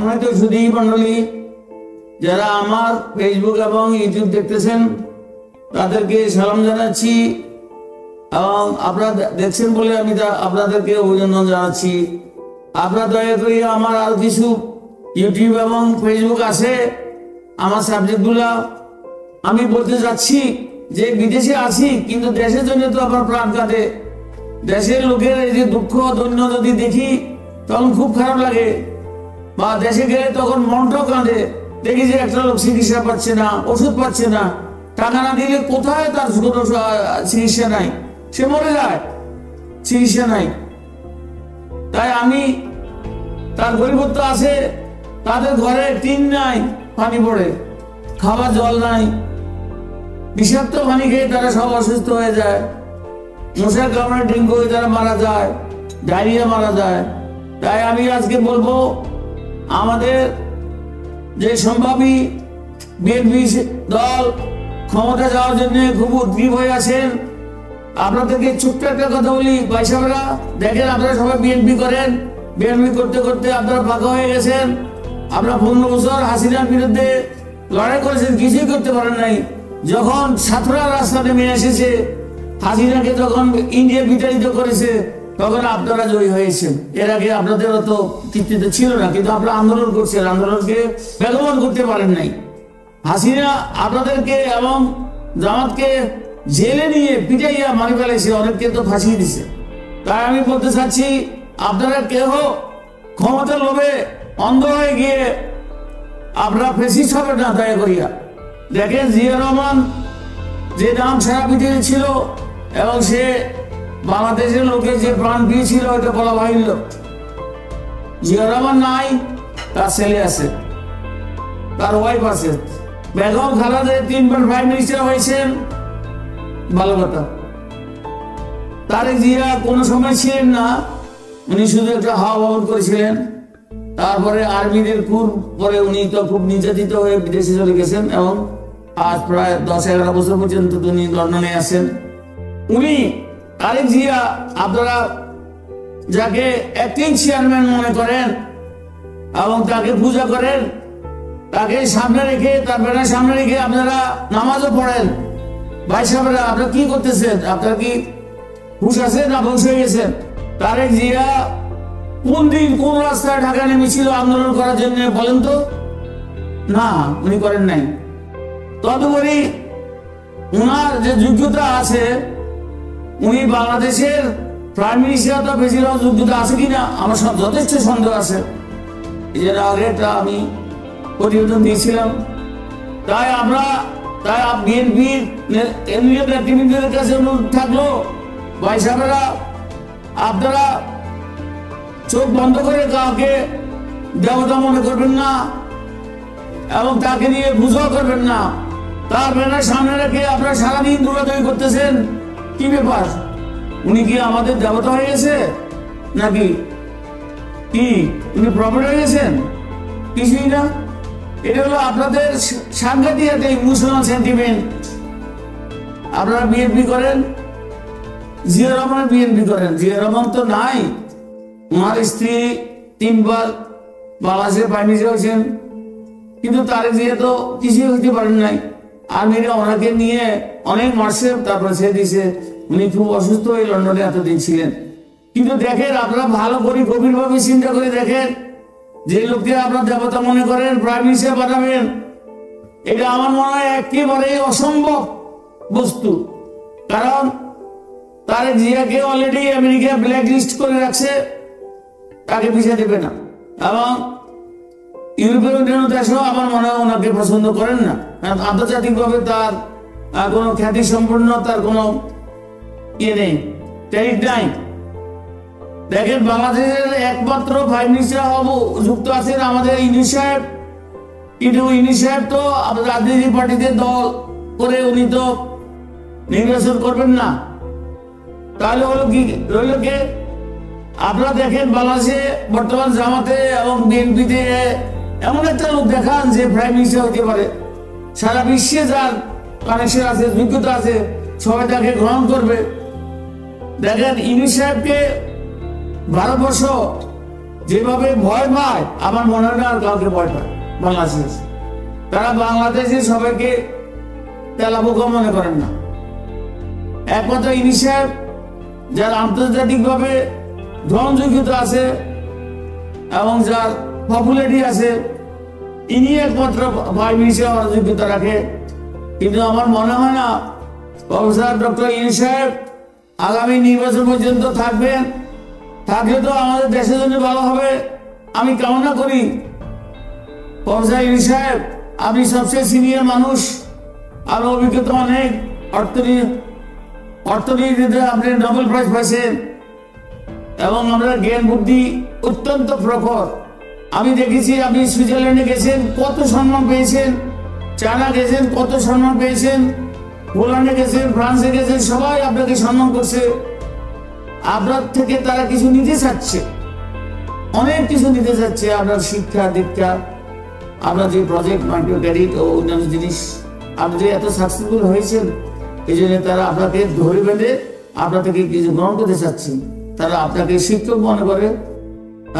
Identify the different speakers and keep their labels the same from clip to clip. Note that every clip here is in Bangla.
Speaker 1: সম্মানিত সুধী মণ্ডলী, যারা আমার ফেসবুক এবং ইউটিউব দেখতেছেন তাদেরকে সালাম জানাচ্ছি এবং আপনারা দেখছেন বলে আমি আপনাদেরকে অভিনন্দন জানাচ্ছি। আপনারা দয়া করে আমার আর কিছু ইউটিউব এবং ফেসবুক আছে, আমার সাবজেক্টগুলা আমি বলতে যাচ্ছি যে বিদেশে আছি কিন্তু দেশের জন্য তো আমার প্রাণ কাঁদে। দেশের লোকের এই যে দুঃখ দৈন্য যদি দেখি তখন খুব খারাপ লাগে, বা দেশে গেলে তখন মনটাও কাঁদে। দেখি যে একটা লোক চিকিৎসা পাচ্ছে না, ওষুধ পাচ্ছে না, টাকা না দিলে কোথায় তার কোনো চিকিৎসা নাই, সে মরে যায়, চিকিৎসা নাই। তাই আমি তার গরিবত্ব আছে, তাদের ঘরে টিন নাই, পানি পড়ে, খাবার জল নাই, বিষাক্ত পানি খেয়ে তারা সব অসুস্থ হয়ে যায়, মশার কামড়ে ডেঙ্গু হয়ে তারা মারা যায়, ডায়রিয়া মারা যায়। তাই আমি আজকে বলবো আমাদের যে সম্ভাবী বিএনপি দল ক্ষমতা যাওয়ার জন্য খুব উদ্গ্রীব হয়ে আছেন, আপনাদেরকে ছোট্ট একটা কথা বলি, ভাই সাহেবরা দেখেন আপনারা সবাই বিএনপি করেন, বিএনপি করতে করতে আপনারা ফাঁকা হয়ে গেছেন। আপনারা 15 বছর হাসিনার বিরুদ্ধে লড়াই করেছেন, কিছুই করতে পারেন নাই। যখন ছাত্ররা রাস্তা নেমে এসেছে, হাসিনাকে যখন ইন্ডিয়া বিতাড়িত করেছে, তখন আপনারা জয়ী হয়েছেন। এর আগে আপনাদের অত কৃতিত্ব ছিল না, কিন্তু আপনারা আন্দোলন করছেন, আন্দোলনকে বেগবান করতে পারেন নাই। হাসিনা আপনাদেরকে এবং জামাতকে জেলে নিয়ে পিটাইয়া মারি ফেলেছে, অনেককে তো ফাঁসিয়ে দিছে। তাই আমি বলতে চাচ্ছি আপনারা কেহ ক্ষমতার লোভে অন্ধ হয়ে গিয়ে আপনারা ফেসিস্ট হবে না। দয়া করিয়া দেখেন জিয়া রহমান যে নাম সারা পৃথিবী ছিল এবং সে বাংলাদেশের লোকের যে প্রাণ দিয়েছিল এটা বলা বাহিল্য। জিয়া রহমান নাই, তার ছেলে আছে, তার ওয়াইফ আছে। বেগম খালেদা 3 বার প্রাইম মিনিস্টার হয়েছেন, ভালো কথা। তারেক জিয়া কোনো সময় ছিলেন না, উনি শুধু একটা হাওয়া ভবন করেছিলেন। তারপরে আর্মিদের কুর পরে উনি তো খুব নির্যাতিত হয়ে বিদেশে চলে গেছেন এবং আজ প্রায় 10-11 বছর পর্যন্ত উনি লন্ডনে আছেন। উনি তারেক জিয়া আপনারা যাকে অ্যাক্টিং চেয়ারম্যান মনে করেন এবং তাকে পূজা করেন, তাকে সামনে রেখে, তার ব্যানার সামনে রেখে আপনারা নামাজও পড়েন। ভাই সাহেবরা আপনারা কি করতেছেন? আপনারা কি হুশ আছেন না ধ্বংস হয়ে গেছেন? তারেক জিয়া কোন দিন কোন রাস্তায় ঢাকা নেমেছিল আন্দোলন করার জন্য বলেন তো? না, উনি করেন নাই। তদুপরি উনার যে যোগ্যতা আছে, উনি বাংলাদেশের প্রাইম মিনিস্টার তো প্রেসিডেন্ট যোগ্যতা আছে কিনা আমার যথেষ্ট সন্দেহ আছে। এর আগে আমি প্রতিবেদন দিয়েছিলাম। তাই বিএনপির কেন্দ্রীয় নেতৃবৃন্দের কাছে অনুরোধ থাকলো, ভাই সাহেবেরা আপনারা চোখ বন্ধ করে কাউকে দেবতা মনে করবেন না এবং তাকে নিয়ে বুঝাও করবেন না। তার ব্যানার সামনে রেখে আপনারা সারাদিন দৌড়াদৌড়ি করতেছেন, কি ব্যাপার? উনি কি আমাদের দেবতা হয়ে গেছে নাকি কি উনি প্রফেট হয়ে গেছেন? কিছুই না। এটা হলো আপনাদের সাংঘাতিক একটা ইমোশনাল সেন্টিমেন্ট। আপনারা বিএনপি করেন, জিয়া রহমান বিএনপি করেন। জিয়া রহমান তো নাই, ওনার স্ত্রী 3 বার বাংলাদেশের প্রাইম মিনিস্টার হয়েছেন, কিন্তু তারেক জিয়া তো কিছুই হইতে পারেন নাই। আর্মিরা ওনাকে নিয়ে অনেক মারছে, তারপরে ছেড়ে দিয়েছে। উনি খুব অসুস্থ হয়ে লন্ডনে এতদিন ছিলেন। কিন্তু দেখেন আপনারা ভালো করে গভীরভাবে চিন্তা করে দেখেন, যে লোককে আপনার দেবতা মনে করেন প্রাইম মিনিস্টার বানাবেন, এটা আমার মনে হয় একেবারে অসম্ভব বস্তু। কারণ তারেক জিয়াকে অলরেডি আমেরিকা ব্ল্যাক লিস্ট করে রাখছে, তাকে ভিসা দেবে না। এবং ইউরোপীয় ইউনিয়ন দেশও আমার মনে হয় ওনাকে পছন্দ করেন না, কারণ আন্তর্জাতিকভাবে তার কোনো খ্যাতি সম্পন্ন, তার কোনো ইয়ে নেই, ট্যারিফ নাই। দেখেন বাংলাদেশের একমাত্র প্রাইম মিনিস্টার যুক্ত আছেন আমাদের ইউনূস সাহেব, কিন্তু ইউনূস সাহেব তো রাজনীতি পার্টিতে দল করে উনি তো নির্বাচন করবেন না। তাহলে হলো কি রইল কে? আপনারা দেখেন বাংলাদেশে বর্তমান জামাতে এবং বিএনপিতে এমন একটা লোক দেখান যে প্রাইম মিনিস্টার হতে পারে। সারা বিশ্বে যার কানেকশন আছে, যোগ্যতা আছে, সবাই তাকে গ্রহণ করবে। দেখেন ইউনূস সাহেবকে ভারতবর্ষ যেভাবে ভয় পায় আমার মনে হয় না আর কাউকে ভয় পায় বাংলাদেশ। তারা বাংলাদেশে সবাইকে তেলাপোকা মনে করেন না। একমাত্র ইনি সাহেব যার আন্তর্জাতিকভাবে গ্রহণযোগ্যতা আছে এবং যার পপুলারিটি আছে, ইনি একমাত্র প্রাইম মিনিস্টার হওয়ার যোগ্যতা রাখে। কিন্তু আমার মনে হয় না প্রফেসর ডক্টর ইউনূস সাহেব আগামী নির্বাচন পর্যন্ত থাকবেন। থাকলে তো আমাদের দেশের জন্য ভালো হবে, আমি কামনা করি। প্রফেসর ইউনূস সাহেব, আপনি সবচেয়ে সিনিয়র মানুষ, আর অভিজ্ঞতা অনেক, অর্থনীতিতে আপনি নোবেল প্রাইজ পাইছেন এবং আমরা জ্ঞান বুদ্ধি অত্যন্ত প্রখর। আমি দেখেছি আপনি সুইজারল্যান্ডে গেছেন, কত সম্মান পেয়েছেন, চায়না গেছেন, কত সম্মান পেয়েছেন, পোল্যান্ডে গেছেন, ফ্রান্সে গেছেন, সবাই আপনাকে সম্মান করছে। আপনার থেকে তারা কিছু নিতে চাচ্ছে, অনেক কিছু নিতে চাচ্ছে, আপনার শিক্ষা দীক্ষা, আপনার যে প্রজেক্ট মাইক্রো ক্রেডিট ও অন্যান্য জিনিস, আপনি যে এত সাকসেসফুল হয়েছেন, এই জন্য তারা আপনাকে ধরে বেঁধে আপনার থেকে কিছু গ্রহণ করতে চাচ্ছেন। তারা আপনাকে শিক্ষক মনে করে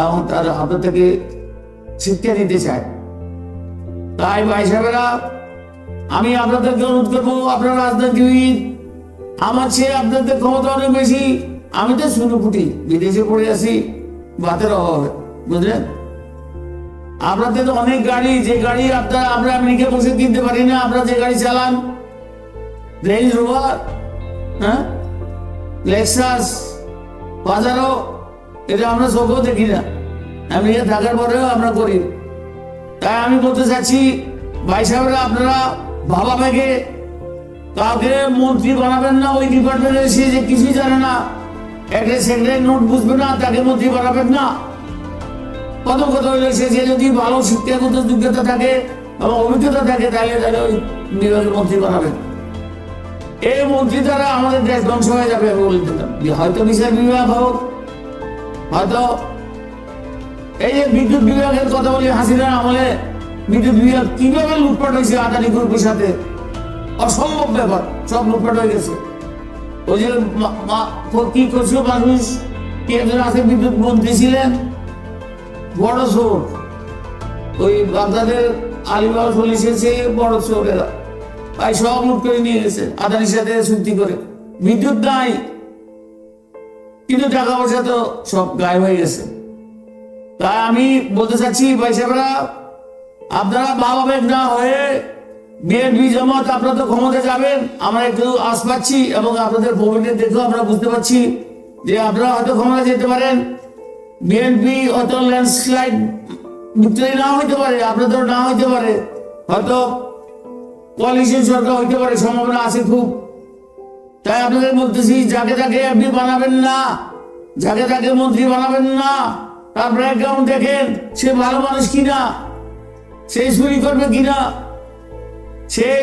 Speaker 1: এবং তারা আপনার থেকে শিক্ষা নিতে চায়। তাই ভাই সাহেবেরা, আমি আপনাদেরকে অনুরোধ করবো, আপনারা রাজনীতিবিদ, আমার চেয়ে আপনাদের ক্ষমতা অনেক বেশি। আমি তো শুনুপুটি বিদেশে পড়ে আছি ভাতের অভাবে, বুঝলেন? আপনাদের তো অনেক গাড়ি, যে গাড়ি আমরা আমেরিকা বসে কিনতে পারি না, আপনারা যে গাড়ি চালান, রেঞ্জ রোভার, হ্যাঁ, লেক্সাস, বাজারও, এটা আমরা চোখেও দেখি না, আমেরিকা থাকার পরেও আমরা করি। তাই আমি বলতে চাচ্ছি ভাই সাহেবরা, আপনারা ভাবা ভেগে কাউকে মন্ত্রী বানাবেন না। ওই ডিপার্টমেন্টে সে যে কিছুই জানে না, একটা সেক্রেটারি নোট বুঝবে না, তাকে মন্ত্রী বানাবেন না। প্রথম কথা হইলে সে যদি ভালো শিক্ষাগত যোগ্যতা থাকে এবং অভিজ্ঞতা থাকে, তাহলে ওই বিভাগের মন্ত্রী বানাবেন। এই মন্ত্রী দ্বারা আমাদের দেশ ধ্বংস হয়ে যাবে বলে দিলাম। হয়তো বিচার বিভাগ হোক, হয়তো এই যে বিদ্যুৎ বিভাগের কথা বলি, হাসিনার আমলে বিদ্যুৎ বিভাগ কিভাবে লুটপাট হয়েছে আদানি গ্রুপের সাথে, অসম্ভব ব্যাপার, সব লুটপাট হয়ে গেছে। ওই যে কি করছিল মানুষ, কি একজন আছে বিদ্যুৎ মন্ত্রী ছিলেন, বড় চোর, ওই বাগদাদের আলিবাগ পুলিশেছে বড় চোরেরা, তাই সব লুট করে নিয়ে গেছে আদানির সাথে চুক্তি করে। বিদ্যুৎ নাই, কিন্তু টাকা পয়সা তো সব গায়েব হয়ে গেছে। তাই আমি বলতে চাচ্ছি ভাই সাহেবরা, আপনারা ভাবাবেগ না হয়ে বিএনপি জামাত, আপনারা তো ক্ষমতা যাবেন, আমরা একটু আশ পাচ্ছি এবং আপনাদের প্রবৃত্তি দেখেও আমরা বুঝতে পারছি যে আপনারা হয়তো ক্ষমতা যেতে পারেন। বিএনপি হয়তো ল্যান্ডস্লাইড ভিক্টরি না হইতে পারে, আপনাদের না হইতে পারে, হয়তো কোয়ালিশন সরকার হইতে পারে, সম্ভাবনা আছে খুব। তাই আপনাদের বলতেছি, যাকে তাকে এমপি বানাবেন না, যাকে তাকে মন্ত্রী বানাবেন না। তার ব্যাকগ্রাউন্ড দেখেন, সে ভালো মানুষ কিনা, সে চুরি করবে কিনা, সেই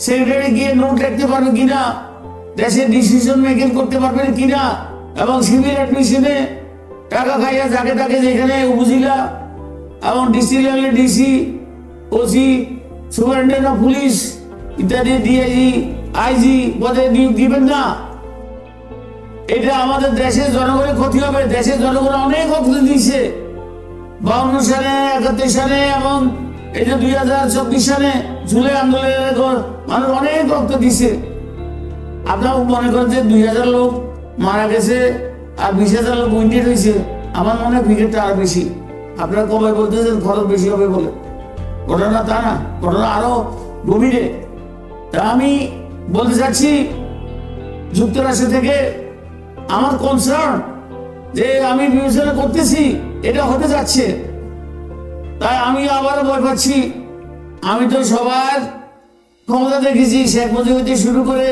Speaker 1: সেক্রেটারি গিয়ে নোট রাখতে পারবে কিনা, দেশের ডিসিশন মেকিং করতে পারবেন কিনা, এবং সিভিল অ্যাডমিশনে টাকা খাইয়া যাকে তাকে যেখানে উপজেলা এবং ডিসি লেভেলে DC, OC, superintendent of police ইত্যাদি, ডিআইজি, আইজি পদে নিয়োগ দিবেন না। এটা আমাদের দেশের জনগণের ক্ষতি হবে। দেশের জনগণ অনেক রক্ত দিয়েছে 52 সালে, 71 সালে এবং এই যে 2024 সালে জুলাই আন্দোলনের মানুষ অনেক রক্ত দিছে। আপনারা মনে করেন যে 2000 লোক মারা গেছে আর 20,000 লোক উইন্ডেড হয়েছে, আমার মনে হয় ফিগারটা আরো বেশি। আপনারা কবে বলতেছেন খরচ বেশি হবে বলে, ঘটনা তা না, ঘটনা আরো গভীরে। তা আমি বলতে চাচ্ছি, যুক্তরাষ্ট্র থেকে আমার কনসার্ন যে আমি বিবেচনা করতেছি এটা হতে যাচ্ছে, তাই আমি আবার ভয় পাচ্ছি। আমি তো সবার ক্ষমতা দেখেছি, শেখ মুজিব থেকে শুরু করে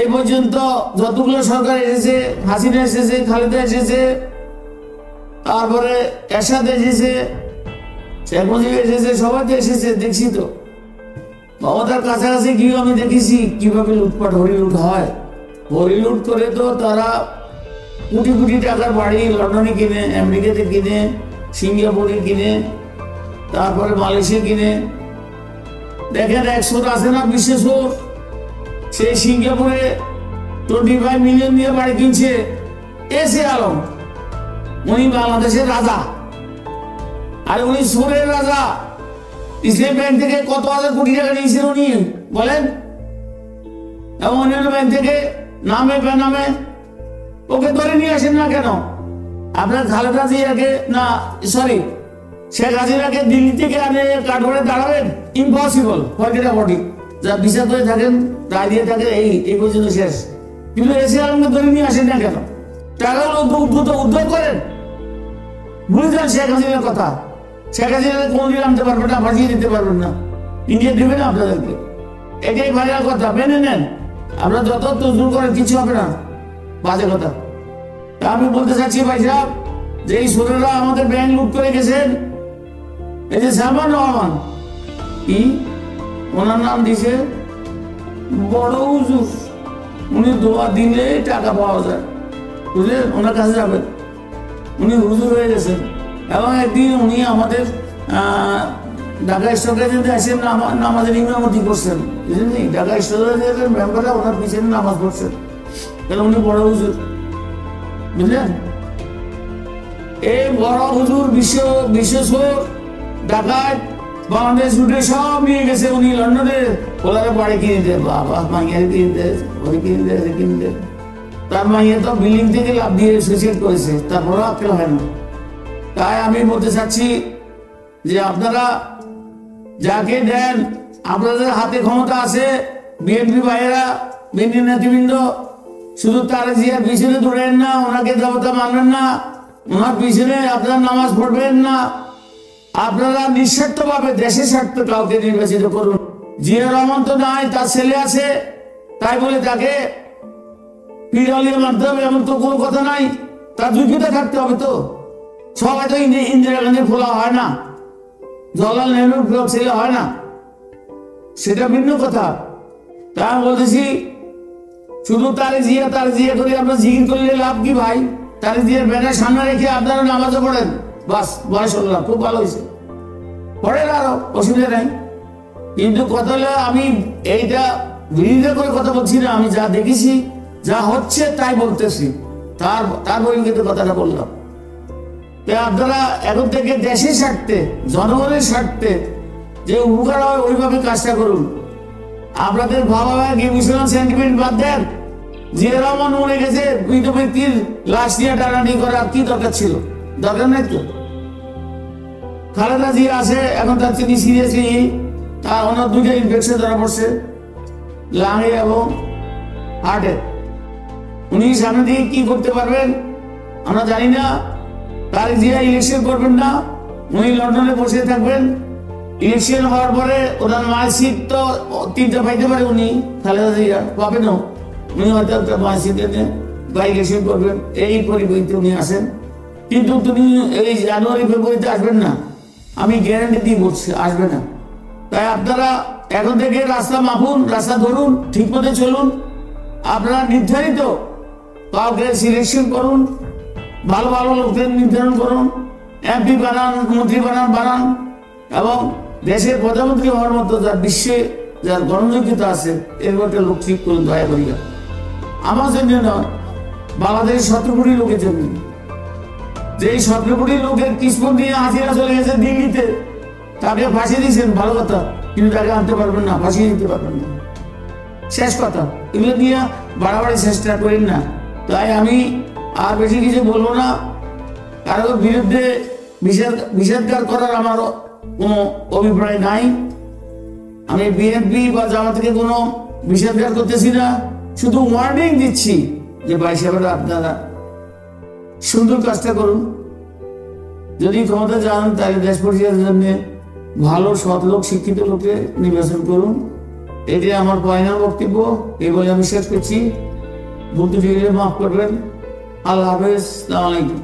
Speaker 1: এই পর্যন্ত যতগুলো সরকার এসেছে, হাসিনা এসেছে, খালেদা এসেছে, তারপরে এরশাদ এসেছে, শেখ মুজিব এসেছে, সবাই তো এসেছে, দেখছি তো। ক্ষমতার কাছাকাছি গিয়েও আমি দেখেছি কিভাবে লুটপাট হরিলুট হয়। হরিলুট করে তো তারা কোটি কোটি টাকার বাড়ি লন্ডনে কিনে, আমেরিকাতে কিনে, সিঙ্গাপুরে কিনে, তারপরে মালয়েশিয়া কিনে। দেখেন 100 আছে না, বিশেষ সেই সিঙ্গাপুরে 25 মিলিয়ন দিয়ে বাড়ি কিনছে এসে আলম, উনি বাংলাদেশের রাজা, আর উনি সুরের রাজা। ইসলামী ব্যাংক থেকে কত হাজার কোটি টাকা নিয়েছেন উনি বলেন, এবং অন্যান্য ব্যাংক থেকে নামে বেনামে। ওকে ধরে নিয়ে আসেন না কেন? আপনার খালেদা জিয়াকে না, সরি, শেখ হাসিনাকে দিল্লি থেকে আনে কাঠগড়ে দাঁড়াবেন? Impossible, forget about it. যা বিচার করে থাকেন, রায় দিয়ে থাকেন, এই পর্যন্ত শেষ। কিন্তু এসে আলমকে ধরে নিয়ে আসেন না কেন? টাকাগুলো উদ্ধার করেন। ভুলে যান শেখ হাসিনার কথা। শেখ হাসিনাকে কোনদিন আনতে পারবেন না, ভাসিয়ে দিতে পারবেন না, ইন্ডিয়া দেবে না আপনাদেরকে। এটাই ভাইরাল কথা, মেনে নেন। আপনারা যত তজুর করেন কিছু হবে না, বাজে কথা। তা আমি বলতে চাচ্ছি ভাই সাহেব, যে এই সুরেরা আমাদের ব্যাংক লুট করে গেছেন। এই যে সালমান রহমান, কি ওনার নাম দিছে বড় হুজুর, উনি দোয়া দিলে টাকা পাওয়া যায়, বুঝলেন? ওনার কাছে যাবেন, উনি হুজুর হয়ে গেছেন। এবং একদিন উনি আমাদের ঢাকা স্টক এজেন্টে আসেন, নামাজের ইমামতি করছেন, বুঝলেন? ঢাকা স্টক এজেন্টের মেম্বাররা ওনার পিছনে নামাজ পড়ছেন, কেন উনি বড় হুজুর, বুঝলেন? এই বড় হুজুর বিশ্ব ঢাকায় বাংলাদেশ লুটে সব নিয়ে গেছে উনি লন্ডনে। ওলারে বাড়ি কিনে দেয়, বাবা মাইয়ার কিনতে, ওই কিনতে। তার মাইয়া তো বিল্ডিং থেকে লাভ দিয়ে সুইসাইড করেছে, তারপরেও আক্কেল হয় না। তাই আমি বলতে চাচ্ছি যে আপনারা যাকে দেন, আপনাদের হাতে ক্ষমতা আছে, বিএনপি ভাইয়েরা, বিএনপি নেতৃবৃন্দ, শুধু তার জিয়ার পিছনে দৌড়েন না, ওনাকে দেবতা মানবেন না, ওনার পিছনে আপনার নামাজ পড়বেন না। আপনারা নিঃস্বার্থ ভাবে দেশের স্বার্থে কাউকে নির্বাচিত করুন। জিয়া রহমান তো নাই, তার ছেলে আছে, তাই বলে তাকে পীর আলিয়া মানতে হবে এমন তো কোনো কথা নাই। তার যোগ্যতা থাকতে হবে তো। সবাই তো ইন্দিরা গান্ধীর ফোলা হয় না, জওয়াহরলাল নেহরুর ছেলে হয় না, সেটা ভিন্ন কথা। তা আমি বলতেছি, শুধু তারে জিয়া করে আপনার জিকির করলে লাভ কি ভাই? তারে জিয়ার ব্যানার সামনে রেখে আপনারা নামাজও পড়েন, বাস, বয়স হল না, খুব ভালো হয়েছে, পড়েন, আরো অসুবিধা নাই। কিন্তু কথা হলো, আমি এইটা বিরোধিতা করে কথা বলছি না, আমি যা দেখেছি, যা হচ্ছে তাই বলতেছি, তার পরিপ্রেক্ষিতে কথাটা বললাম। আপনারা এখন থেকে দেশের স্বার্থে, জনগণের স্বার্থে যে উপকার হয় ওইভাবে কাজটা করুন। আপনাদের ভাবা ইমোশনাল সেন্টিমেন্ট বাদ দেন। জিয়া রহমান মরে গেছে, মৃত ব্যক্তির লাশ নিয়ে টানাটানি করা কি দরকার ছিল? দরকার নাই তো। খালেদা জিয়া আছে, এখন তার তিনি সিরিয়াসলি, তার ওনার দুইটা ইনফেকশন ধরা পড়ছে, লাঙে এবং হার্টে। উনি সামনে দিয়ে কি করতে পারবেন আমরা জানি না। তার জিয়া ইলেকশন করবেন না, উনি লন্ডনে বসে থাকবেন। ইলেকশন হওয়ার পরে ওনার মায়ের সিট তো 3টা পাইতে পারে, উনি খালেদা জিয়া পাবেন, উনি হয়তো একটা মায়ের সিট এনে বা ইলেকশন করবেন, এই পরিপ্রেক্ষিতে উনি আসেন। কিন্তু তুমি এই জানুয়ারি ফেব্রুয়ারিতে আসবেন না, আমি গ্যারান্টি দিয়ে বলছি, আসবে না। তাই আপনারা এখন থেকে রাস্তা মাপুন, রাস্তা ধরুন, ঠিক মতো চলুন। আপনারা নির্ধারিত কাউকে সিলেকশন করুন, ভালো ভালো লোকদের নির্ধারণ করুন, এমপি বানান, মন্ত্রী বানান, এবং দেশের প্রধানমন্ত্রী হওয়ার মতো যার বিশ্বে যার গ্রহণযোগ্যতা আছে এরকম একটা লোক ঠিক করুন, দয়া করিয়া। আমার জন্য নয়, বাংলাদেশের 17 কোটি লোকের জন্য। যে 17 কোটি লোকের কিসমত নিয়ে হাসিনা চলে গেছে দিল্লিতে, তাকে ফাঁসিয়ে দিয়েছেন, ভালো কথা, কিন্তু তাকে আনতে পারবেন না, ফাঁসিয়ে দিতে পারবেন না, শেষ কথা। এগুলো নিয়ে বাড়াবাড়ি চেষ্টা করেন না। তাই আমি আর বেশি কিছু বলবো না। কারোর বিরুদ্ধে বিষাদগার করার আমার কোনো অভিপ্রায় নাই। আমি বিএনপি বা জামাত থেকে কোনো বিষাদগার করতেছি না, শুধু ওয়ার্নিং দিচ্ছি যে ভাই সাহেবরা আপনারা সুন্দর কাজটা করুন। যদি ক্ষমতা যান তাহলে দেশ পরিচালনার জন্য ভালো সৎ লোক, শিক্ষিত লোককে নির্বাচন করুন। এটাই আমার ফাইনাল বক্তব্য। এই বলে আমি শেষ করছি। ভুল ত্রুটি মাফ করবেন। আল্লাহ হাফেজ, আসসালামু আলাইকুম।